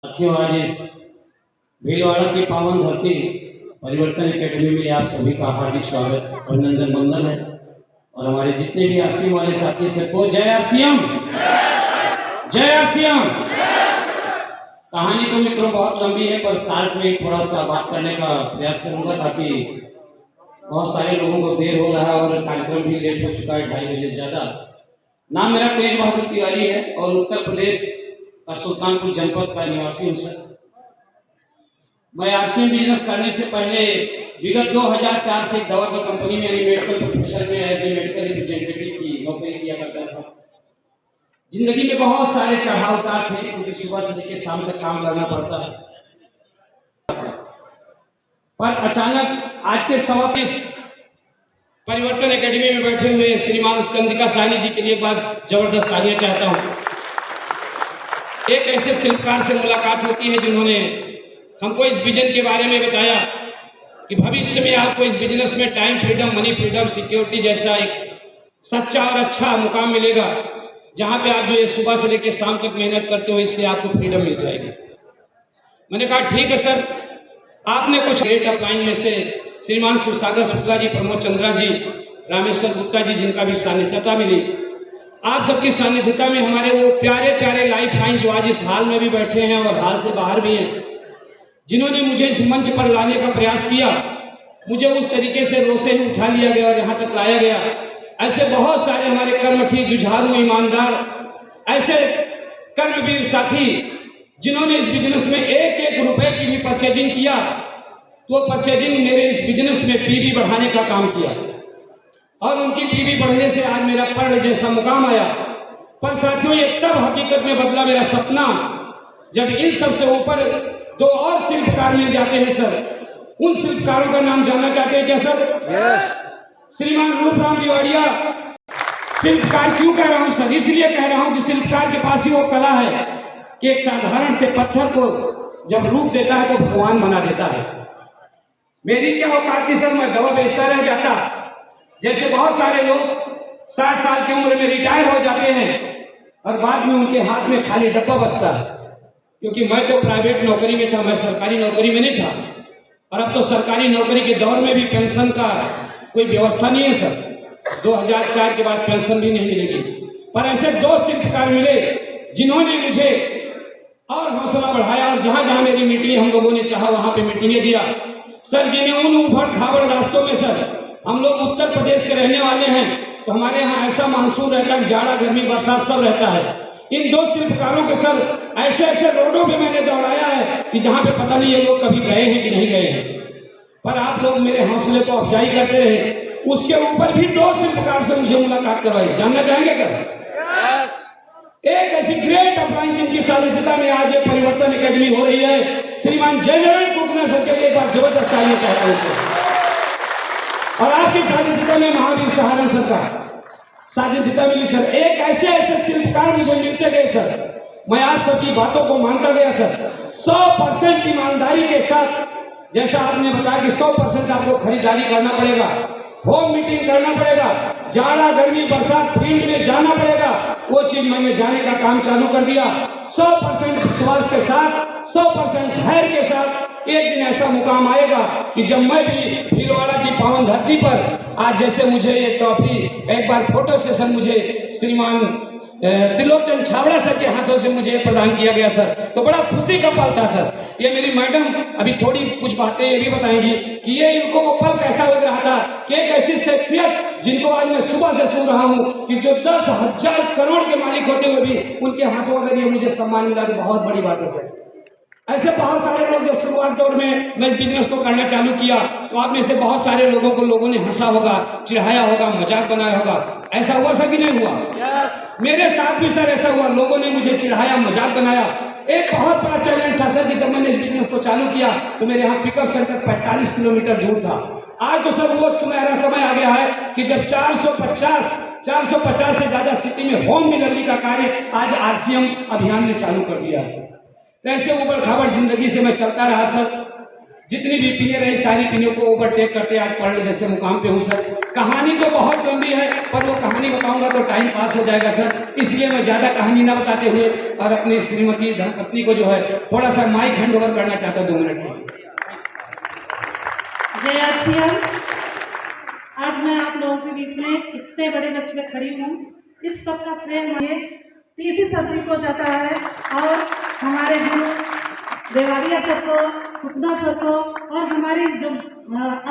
साथियों, आज इस भीलवाड़ा की पावन धरती परिवर्तन एकेडमी में आप सभी का हार्दिक स्वागत, अभिनंदन, वंदन है। और हमारे जितने भी आरसीएम वाले साथी सबको जय आरसीएम, जय आरसीएम। कहानी तो मित्रों बहुत लंबी है, पर साथ में थोड़ा सा बात करने का प्रयास करूंगा ताकि बहुत सारे लोगों को देर हो रहा है और कार्यक्रम भी लेट हो चुका है, 2:30 बजे से ज़्यादा। नाम मेरा तेज बहादुर तिवारी है और उत्तर प्रदेश का सुल्तानपुर जनपद का निवासी हूँ सर। मैं आरसीएम बिजनेस करने से पहले विगत 2004 से दवा की कंपनी में मेडिकल प्रोफेसर में एज ए मेडिकल रिप्रेजेंटेटिव की नौकरी किया करता था। जिंदगी में बहुत सारे चढ़ाव उतार थे, क्योंकि सुबह से लेकर शाम तक काम करना पड़ता है। पर अचानक आज के समापित परिवर्तन एकेडमी में बैठे हुए श्रीमान चंद्रिका साहनी जी के लिए एक बार जबरदस्त तालियां चाहता हूं। एक ऐसे शिल्पकार से मुलाकात होती है जिन्होंने हमको इस विजन के बारे में बताया कि भविष्य में आपको इस बिजनेस में time freedom, money freedom, security जैसा एक सच्चा और अच्छा मुकाम मिलेगा, जहां पे आप जो ये सुबह से लेकर शाम तक मेहनत करते हो, इससे आपको फ्रीडम मिल जाएगी। मैंने कहा ठीक है सर। आपने कुछ ग्रेट अपलाइन में से श्रीमान सुसागर शुक्ला जी, प्रमोद चंद्रा जी, रामेश्वर गुप्ता जी, जिनका भी सानिध्यता मिली, आप सबकी सानिध्यता में हमारे वो प्यारे प्यारे लाइफ लाइन जो आज इस हाल में भी बैठे हैं और हाल से बाहर भी हैं, जिन्होंने मुझे इस मंच पर लाने का प्रयास किया, मुझे उस तरीके से रोसे ही उठा लिया गया और यहाँ तक लाया गया। ऐसे बहुत सारे हमारे कर्मठी, जुझारू, ईमानदार, ऐसे कर्मवीर साथी जिन्होंने इस बिजनेस में एक एक रुपए की भी परचेजिंग किया, तो परचेजिंग मेरे इस बिजनेस में पीवी बढ़ाने का काम किया और उनकी पीवी बढ़ने से आज मेरा पर्ण जैसा मुकाम आया। पर साथियों, ये तब हकीकत में बदला मेरा सपना जब इन सबसे ऊपर दो और शिल्पकार मिल जाते हैं सर। उन शिल्पकारों का नाम जानना चाहते हैं क्या सर? यस। श्रीमान रूपराम रिवाड़िया। शिल्पकार क्यों कह रहा हूं सर? इसलिए कह रहा हूं कि शिल्पकार के पास ही वो कला है कि एक साधारण से पत्थर को जब रूप देता है तो भगवान बना देता है। मेरी क्या औकात थी सर, मैं दवा बेचता रह जाता। जैसे बहुत सारे लोग 60 साल की उम्र में रिटायर हो जाते हैं और बाद में उनके हाथ में खाली डब्बा बचता है, क्योंकि मैं तो प्राइवेट नौकरी में था, मैं सरकारी नौकरी में नहीं था। और अब तो सरकारी नौकरी के दौर में भी पेंशन का कोई व्यवस्था नहीं है सर। 2004 के बाद पेंशन भी नहीं मिलेगी। पर ऐसे दो शिल्पकार मिले जिन्होंने मुझे और हौसला बढ़ाया और जहां जहां मेरी मीटिंग हम लोगों ने चाहा वहां पे मीटिंगें दिया सर। जिन्हें उन उबड़ खाबड़ रास्तों में सर, हम लोग उत्तर प्रदेश के रहने वाले हैं, तो हमारे यहाँ ऐसा मानसून रहता है, जाड़ा, गर्मी, बरसात सब रहता है। इन दो शिल्पकारों के सर ऐसे ऐसे रोडों पे मैंने दौड़ाया है कि जहाँ पे पता नहीं ये लोग कभी गए हैं कि नहीं गए हैं। पर आप लोग मेरे हौसले को अफजाई करते रहे। उसके ऊपर भी दो शिल्पकार से मुझे मुलाकात करवाई। जानना चाहेंगे क्या? एक ऐसी ग्रेट अपलाइन जिनकी सानिध्यता में आज ये परिवर्तन एकेडमी हो रही है, श्रीमान जयनारायण कुकना सर के लिए एक बार जबरदस्त तालियां चाहता हूं। और आपकी सानिध्यता में महावीर सहारण सर का सानिध्यता मिली सर। एक ऐसे ऐसे शिल्पकार मुझे मिलते गए सर। मैं आप सबकी बातों को मानता गया सर। 100% ईमानदारी के साथ, जैसा आपने बताया कि 100% आपको खरीदारी करना पड़ेगा, होम मीटिंग करना पड़ेगा, जाड़ा, गर्मी, बरसात फील्ड में जाना पड़ेगा, वो चीज मैंने जाने का काम चालू कर दिया। 100% विश्वास के साथ, 100% धैर्य के साथ एक दिन ऐसा मुकाम आएगा कि जब मैं भी भीलवाड़ा की पावन धरती पर आज जैसे मुझे ये ट्रॉफी एक बार फोटो सेशन मुझे श्रीमान त्रिलोचन छाबड़ा सर के हाथों से मुझे प्रदान किया गया सर, तो बड़ा खुशी का पल था सर। ये मेरी मैडम अभी थोड़ी कुछ बातें ये भी बताएंगी कि ये इनको वो पल कैसा लग रहा था कि एक ऐसी शख्सियत जिनको आज मैं सुबह से सुन रहा हूँ कि जो 10,000 करोड़ के मालिक होते हुए भी उनके हाथों अगर ये मुझे सम्मान मिला तो बहुत बड़ी बात है सर। ऐसे बहुत सारे लोग जब शुरुआत दौर में मैं इस बिजनेस को करना चालू किया तो आप में से बहुत सारे लोगों ने हंसा होगा, चिढ़ाया होगा, मजाक बनाया होगा। ऐसा हुआ सर कि नहीं हुआ? मेरे साथ भी सर ऐसा हुआ। लोगों ने मुझे चिढ़ाया, मजाक बनाया। एक बहुत बड़ा चैलेंज था सर कि जब मैंने इस बिजनेस को चालू किया तो मेरे यहाँ पिकअप सेंटर 45 किलोमीटर दूर था। आज तो सर वो सुनहरा समय आ गया है कि जब 450 से ज्यादा सिटी में होम डिलीवरी का कार्य आज आरसीएम अभियान ने चालू कर दिया सर। कैसे ऊबड़ खाबड़ जिंदगी से मैं चलता रहा सर। जितनी भी पीने रहे सारी पीने को ओवरटेक करते आज पढ़ जैसे मुकाम पे हूँ सर। कहानी तो बहुत लंबी है, पर वो कहानी बताऊंगा तो टाइम पास हो जाएगा सर, इसलिए मैं ज़्यादा कहानी ना बताते हुए और अपनी श्रीमती धर्मपत्नी को जो है थोड़ा सा माइक हैंड ओवर करना चाहता हूँ 2 मिनट के लिए। जय आसिया। आज मैं आप लोगों के बीच में इतने बड़े मंच में खड़ी हूँ, इस सब का श्रेय हमारे तीसरी सदी को जाता है और हमारे गुरु देवारिया सर को, खुदना सर को और हमारी जो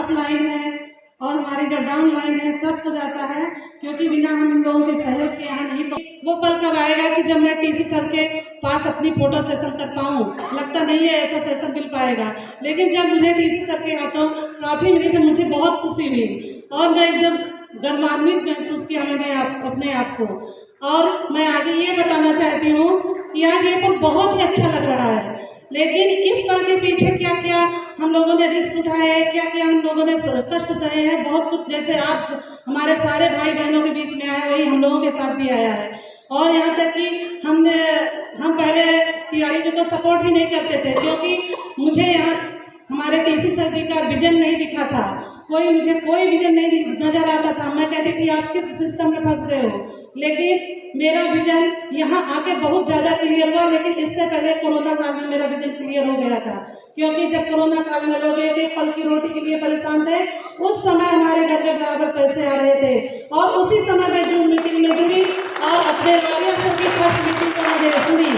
अप लाइन है और हमारी जो डाउन लाइन है सबको जाता है, क्योंकि बिना हम इन लोगों के सहयोग के यहाँ नहीं वो पल कब आएगा कि जब मैं टीसी सर के पास अपनी फोटो सेशन कर पाऊँ। लगता नहीं है ऐसा सेशन मिल पाएगा, लेकिन जब मुझे टीसी सर के हाथों ट्रॉफी मिली तो मुझे बहुत खुशी हुई और मैं एकदम गर्वान्वित महसूस किया मैंने अपने आप को। और मैं आगे ये बताना चाहती हूँ कि आज ये पल बहुत ही अच्छा लग रहा है, लेकिन इस पल के पीछे क्या क्या हम लोगों ने रिस्क उठाए हैं, क्या क्या हम लोगों ने कष्ट सहे हैं, बहुत कुछ। जैसे आप हमारे सारे भाई बहनों के बीच में आए, वही हम लोगों के साथ भी आया है। और यहाँ तक कि हम पहले तिवारी जी को सपोर्ट भी नहीं करते थे, क्योंकि मुझे यहाँ हमारे टीसी सर जी का विजन नहीं दिखा था, मुझे कोई विजन नहीं नजर आता था। मैं कहती थी आप किस सिस्टम में फंस गए हो, लेकिन मेरा विजन यहाँ आके बहुत ज़्यादा क्लियर हुआ। लेकिन इससे पहले कोरोना काल में मेरा विजन क्लियर हो गया था, क्योंकि जब कोरोना काल में लोग एक फल की रोटी के लिए परेशान थे, उस समय हमारे घर में बराबर पैसे आ रहे थे और उसी समय मैं जूम मीटिंग में जुड़ी और अपने सर की फर्स्ट मीटिंग को मुझे सुनी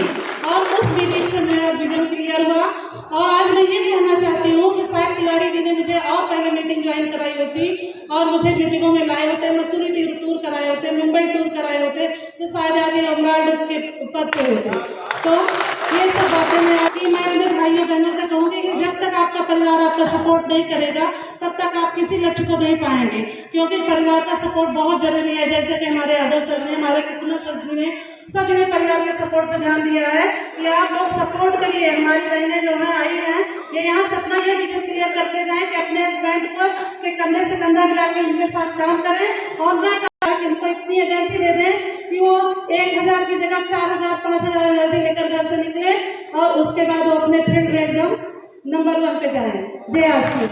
और उस मीटिंग से मेरा विजन क्लियर हुआ। और आज मैं ये कहना चाहती हूँ कि शायद तिवारी जी ने मुझे और पहले मीटिंग ज्वाइन कराई होती और मुझे मीटिंगों में लाए होते, मसूरी टूर कराए होते, मुंबई टूर कराए होते, तो शायद आज ये अमराल्ड के पद पे होते। तो ये सब बातें मैं अपने भाइयों बहनों से कहूँगी कि जब तक आपका परिवार आपका सपोर्ट नहीं करेगा तब तक आप किसी लक्ष्य को नहीं पाएंगे, क्योंकि परिवार का सपोर्ट बहुत जरूरी है। जैसे कि हमारे यादव सर ने, हमारे कितना सर जी ने, सभी ने परिवार के सपोर्ट पर ध्यान दिया है कि आप लोग सपोर्ट करिए। हमारी बहनें जो है आई हैं, ये यहाँ सपना ये विजन क्लियर करके जाए कि अपने हस्बैंड को के कंधे से कंधा मिला के उनके साथ काम करें और ना कि उनको इतनी एनर्जी दे दें कि वो 1000 की जगह 4000 5000 एनर्जी लेकर घर से निकले और उसके बाद वो अपने फील्ड में एकदम नंबर 1 पे जाए। जय आसिया।